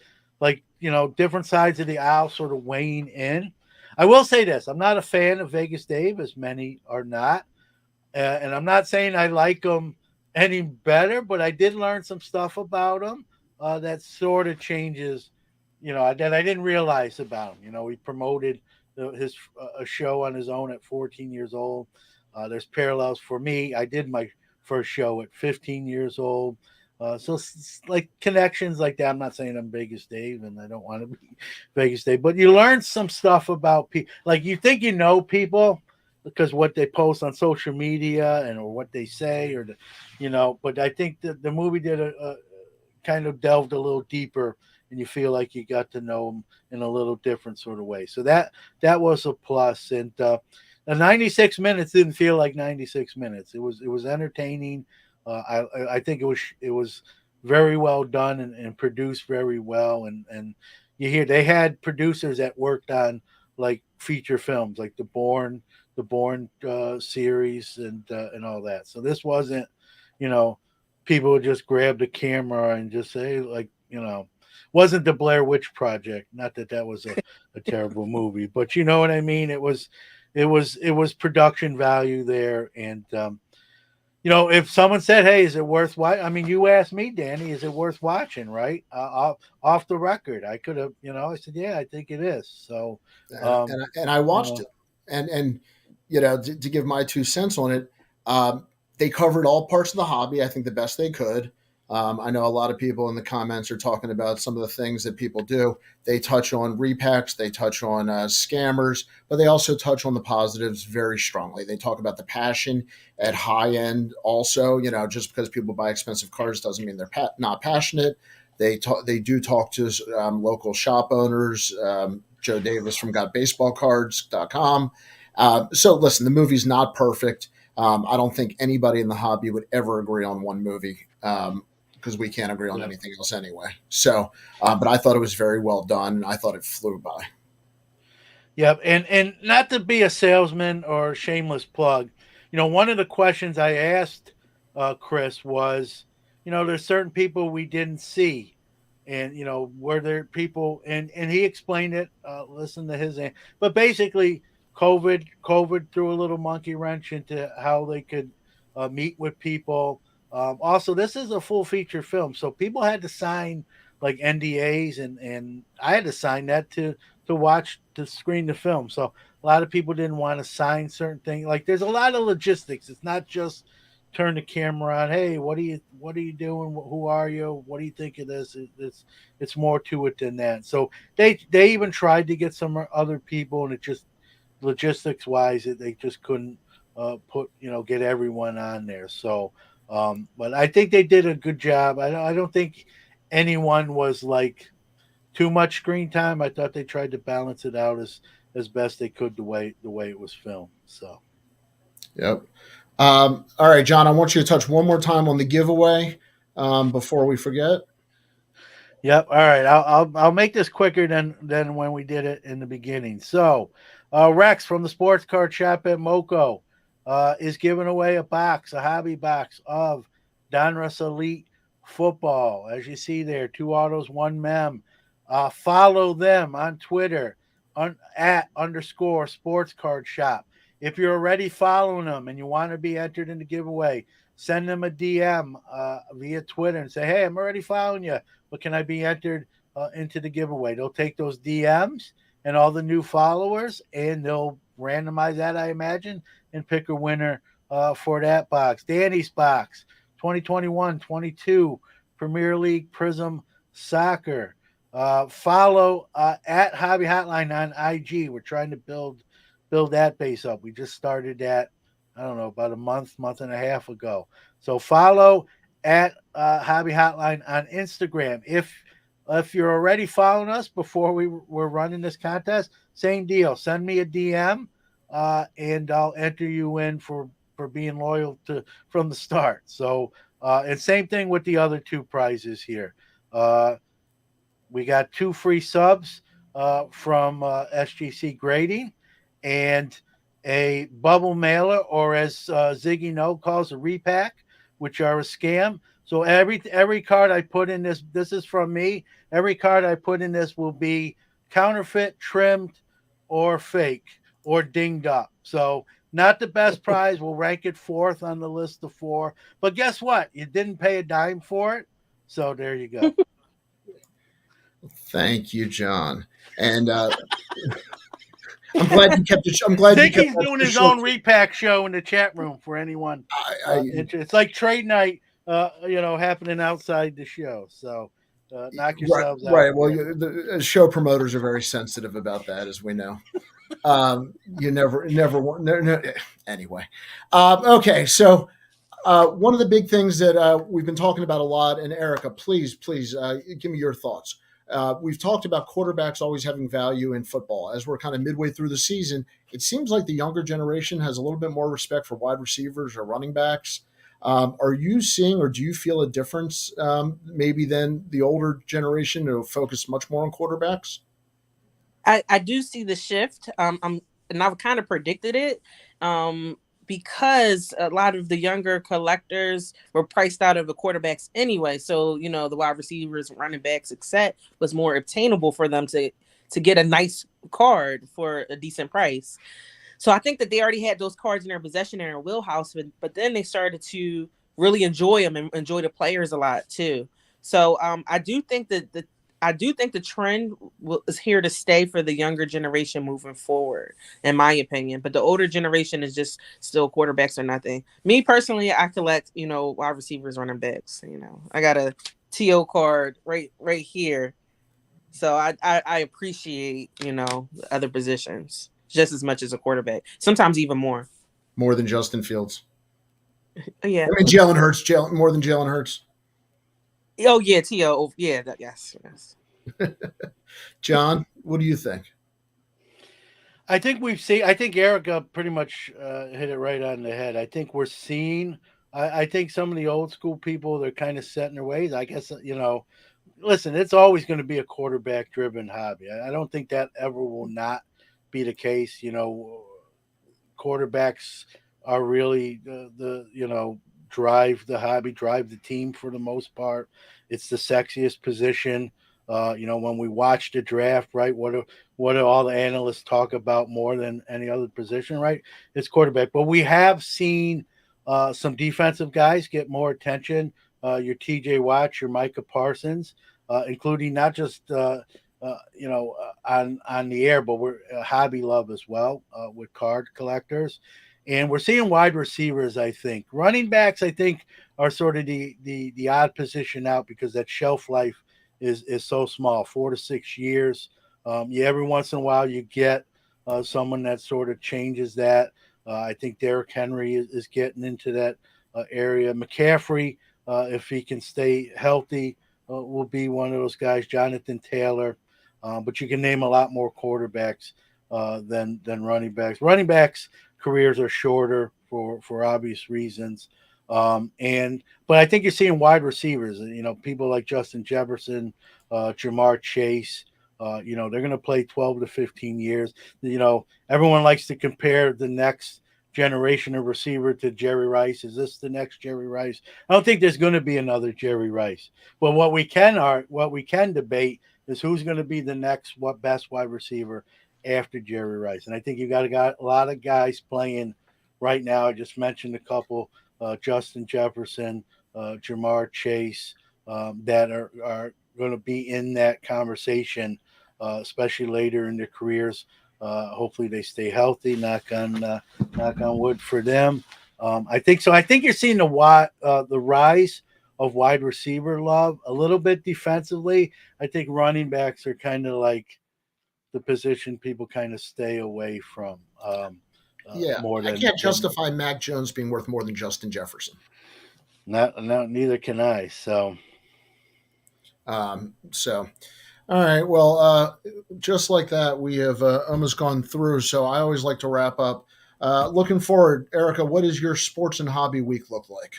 different sides of the aisle sort of weighing in. I will say this: I'm not a fan of Vegas Dave, as many are not. And I'm not saying I like him any better, but I did learn some stuff about him that sort of changes, that I didn't realize about him. He promoted his a show on his own at 14 years old. There's parallels for me. I did my first show at 15 years old. So like connections like that. I'm not saying I'm Vegas Dave, and I don't want to be Vegas Dave, but you learn some stuff about people. Like you think you know people because what they post on social media or what they say but I think that the movie did a kind of delved a little deeper, and you feel like you got to know them in a little different sort of way. So that was a plus. And the 96 minutes didn't feel like 96 minutes. It was entertaining. I think it was very well done and produced very well. And you hear they had producers that worked on like feature films, like the Bourne series and all that. So this wasn't, you know, people would just grab the camera and just say wasn't the Blair Witch Project. Not that that was a terrible movie, but you know what I mean. It was production value there. And if someone said, "Hey, is it worth watching?" I mean, you asked me, Danny, "Is it worth watching?" Right, off the record, I could have, I said, "Yeah, I think it is." So, um, and I you watched know, it, and to give my 2 cents on it, they covered all parts of the hobby. I think the best they could. I know a lot of people in the comments are talking about some of the things that people do. They touch on repacks, they touch on scammers, but they also touch on the positives very strongly. They talk about the passion at high end. Also, just because people buy expensive cars doesn't mean they're not passionate. They do talk to local shop owners. Joe Davis from GotBaseballCards.com. So listen, the movie's not perfect. I don't think anybody in the hobby would ever agree on one movie because we can't agree on yeah. anything else anyway. So, but I thought it was very well done. I thought it flew by. Yeah, and not to be a salesman or shameless plug, one of the questions I asked Chris was, there's certain people we didn't see, and were there people, and he explained it. Listen to his, but basically, COVID threw a little monkey wrench into how they could meet with people. Also, this is a full feature film, so people had to sign like NDAs, and I had to sign that to screen the film. So a lot of people didn't want to sign certain things. Like there's a lot of logistics. It's not just turn the camera on. Hey, what are you doing? Who are you? What do you think of this? It's more to it than that. So they even tried to get some other people, and it just logistics wise, they just couldn't get everyone on there. So But I think they did a good job. I don't think anyone was like too much screen time. I thought they tried to balance it out as best they could the way it was filmed. So Yep. All right, John, I want you to touch one more time on the giveaway before we forget. yep. All right. I'll make this quicker than when we did it in the beginning. So, Rex from the Sports Card Shop at Moco is giving away a hobby box of Donruss Elite Football. As you see there, 2 autos, 1 mem. Follow them on Twitter at _ Sports Card Shop. If you're already following them and you want to be entered in the giveaway, send them a DM via Twitter and say, "Hey, I'm already following you, but can I be entered into the giveaway?" They'll take those DMs and all the new followers, and they'll randomize that, I imagine, and pick a winner for that box. Danny's box, 2021-22 Premier League Prism Soccer. Follow at Hobby Hotline on IG. We're trying to build that base up. We just started that, I don't know, about a month and a half ago. So follow at Hobby Hotline on Instagram. If you're already following us before we were running this contest, same deal. Send me a DM, and I'll enter you in for being loyal to from the start. So and same thing with the other two prizes here. We got 2 free subs from SGC Grading and a bubble mailer, or as Ziggy No calls a repack, which are a scam. So every card I put in this is from me. Every card I put in this will be counterfeit, trimmed, or fake, or dinged up. So not the best prize. We'll rank it 4th on the list of 4. But guess what? You didn't pay a dime for it. So there you go. Thank you, John. And I'm glad you kept it. I'm glad you kept Ziggy's that doing his short. own repack show in the chat room for anyone. It's like trade night, happening outside the show. So knock Right, yourselves out. right. Well, the show promoters are very sensitive about that, as we know. You never want. No, anyway, okay. So one of the big things that we've been talking about a lot, and Erica, please give me your thoughts. We've talked about quarterbacks always having value in football. As we're kind of midway through the season, it seems like the younger generation has a little bit more respect for wide receivers or running backs. Are you seeing, or do you feel a difference maybe than the older generation who focus much more on quarterbacks? I do see the shift. And I've kind of predicted it. Because a lot of the younger collectors were priced out of the quarterbacks anyway. So, the wide receivers, running backs, etc., was more obtainable for them to get a nice card for a decent price. So I think that they already had those cards in their possession in their wheelhouse, but then they started to really enjoy them and enjoy the players a lot too. So I do think the trend is here to stay for the younger generation moving forward, in my opinion. But the older generation is just still quarterbacks or nothing. Me personally, I collect wide receivers, running backs. I got a TO card right here, so I appreciate other positions just as much as a quarterback. Sometimes even more. More than Justin Fields. Yeah. I mean, Jalen Hurts. More than Jalen Hurts. Oh yeah, To. Yeah. Yes. John, what do you think? I think Erica pretty much hit it right on the head. I think we're seeing. I think some of the old school people, they're kind of set in their ways. I guess listen, it's always going to be a quarterback driven hobby. I don't think that ever will not be the case. Quarterbacks are really drive the hobby, drive the team for the most part. It's the sexiest position. When we watch the draft, right? What do all the analysts talk about more than any other position, right? It's quarterback. But we have seen some defensive guys get more attention. Your TJ Watts, your Micah Parsons, including not just on the air, but we're hobby love as well with card collectors, and we're seeing wide receivers. I think running backs, I think, are sort of the odd position out because that shelf life is so small, 4 to 6 years. Every once in a while you get someone that sort of changes that. I think Derrick Henry is getting into area. McCaffrey, if he can stay healthy, will be one of those guys. Jonathan Taylor, but you can name a lot more quarterbacks than running backs. Running backs careers are shorter for obvious reasons. And but I think you're seeing wide receivers. People like Justin Jefferson, Jamar Chase. They're going to play 12 to 15 years. Everyone likes to compare the next generation of receiver to Jerry Rice. Is this the next Jerry Rice? I don't think there's going to be another Jerry Rice. But what we can debate is who's going to be the next best wide receiver after Jerry Rice. And I think you got a lot of guys playing right now. I just mentioned a couple: Justin Jefferson, Jamar Chase, that are going to be in that conversation, especially later in their careers. Hopefully, they stay healthy. Knock on wood for them. I think so. I think you're seeing the rise of wide receiver love a little bit defensively. I think running backs are kind of like the position people kind of stay away from. Yeah, More I than can't justify Mac Jones being worth more than Justin Jefferson. neither can I. So So, all right. Well, just like that, we have almost gone through. So I always like to wrap up. Looking forward, Erica, what does your sports and hobby week look like?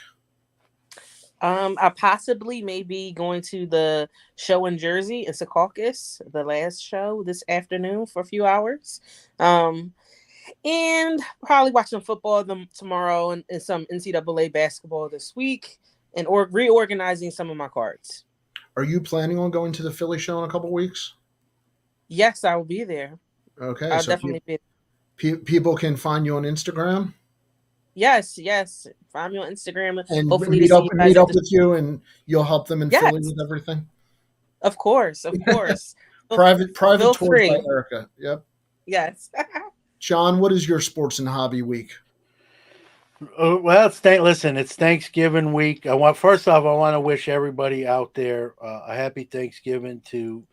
I possibly may be going to the show in Jersey. It's a caucus, the last show this afternoon for a few hours. And probably watching football tomorrow and some NCAA basketball this week and reorganizing some of my cards. Are you planning on going to the Philly show in a couple weeks? Yes, I will be there. Okay, I'll so definitely be. people can find you on Instagram Yes, yes. Find me on Instagram. and Hopefully to see you guys meet at up the with you, and you'll help them in Philly Yes, with everything. of course, of course. Private Feel tours by free. Erica. Yep. Yes. John, what is your sports and hobby week? Well, listen, it's Thanksgiving week. First off, I want to wish everybody out there a happy Thanksgiving to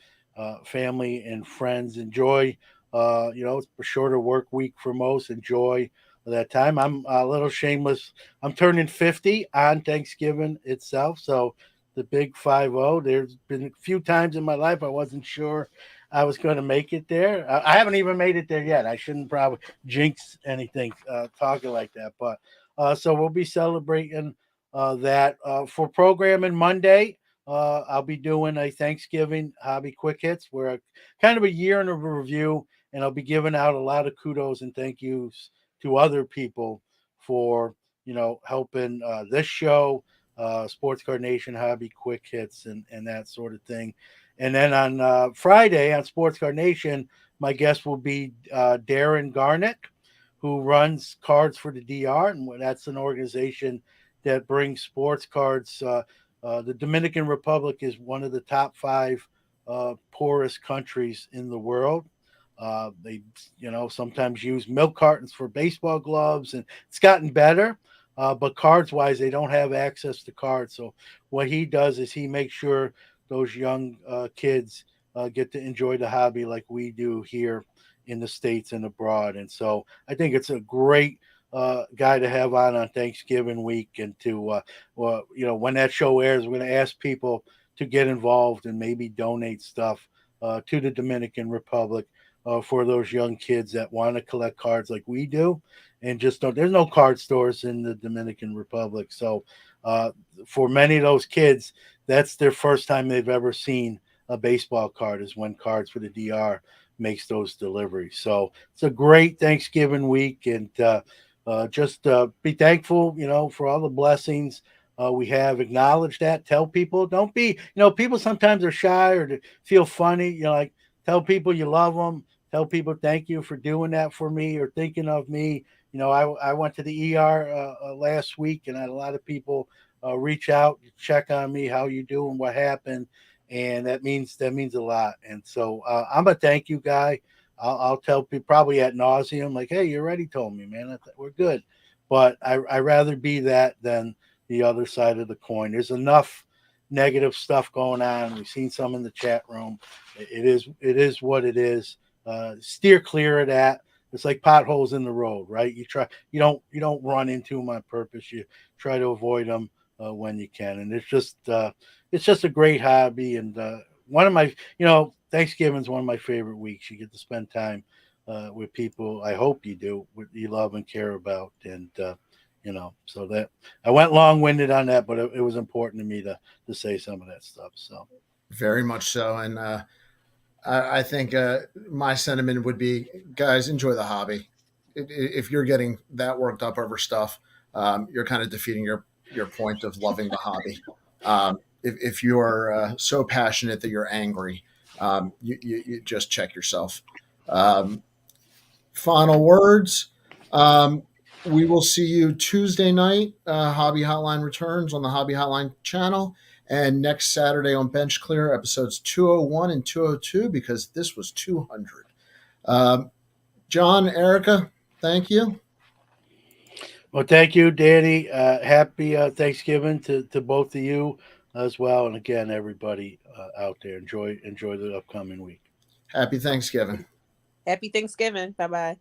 family and friends. Enjoy, it's a shorter work week for most. Enjoy that time. I'm a little shameless. I'm turning 50 on Thanksgiving itself. So the big 50. There's been a few times in my life I wasn't sure I was going to make it there. I haven't even made it there yet. I shouldn't probably jinx anything talking like that, but so we'll be celebrating that for programming Monday. I'll be doing a Thanksgiving hobby quick hits where kind of a year in a review, and I'll be giving out a lot of kudos and thank yous to other people for helping this show, Sports Card Nation hobby quick hits and that sort of thing. And then on Friday on Sports Card Nation, my guest will be Darren Garnett, who runs Cards for the DR, and that's an organization that brings sports cards. The Dominican Republic is one of the top 5 poorest countries in the world. They, sometimes use milk cartons for baseball gloves, and it's gotten better. But cards wise, they don't have access to cards. So what he does is he makes sure those young kids get to enjoy the hobby like we do here in the States and abroad. And so I think it's a great guy to have on Thanksgiving week. And to, when that show airs, we're going to ask people to get involved and maybe donate stuff to the Dominican Republic for those young kids that want to collect cards like we do. And just there's no card stores in the Dominican Republic. So for many of those kids, that's their first time they've ever seen a baseball card is when Cards for the DR makes those deliveries. So it's a great Thanksgiving week, and just be thankful, for all the blessings we have. Acknowledge that. Tell people. Don't be, people sometimes are shy or feel funny. Like tell people you love them. Tell people thank you for doing that for me or thinking of me. I went to the ER last week, and I had a lot of people reach out, check on me, how you doing, what happened, and that means a lot. And so I'm a thank you guy. I'll tell people probably ad nauseum, like, hey, you already told me, man, we're good. But I rather be that than the other side of the coin. There's enough negative stuff going on. We've seen some in the chat room. It is what it is. Steer clear of that. it's like potholes in the road, right? You don't run into them on purpose. You try to avoid them when you can, and it's just a great hobby, and one of my Thanksgiving's one of my favorite weeks. You get to spend time with people. I hope you do what you love and care about, and so that I went long winded on that, but it was important to me to say some of that stuff. So Very much so. And I think my sentiment would be, guys, enjoy the hobby. If you're getting that worked up over stuff, you're kind of defeating your point of loving the hobby. If you are so passionate that you're angry, you just check yourself. Um, Final words. Um, we will see you Tuesday night. Hobby Hotline returns on the Hobby Hotline channel. And next Saturday on Bench Clear, episodes 201 and 202, because this was 200. John, Erica, thank you. well, thank you, Danny. Happy Thanksgiving to both of you as well, and again, everybody out there. Enjoy the upcoming week. Happy Thanksgiving. Happy Thanksgiving. Bye bye.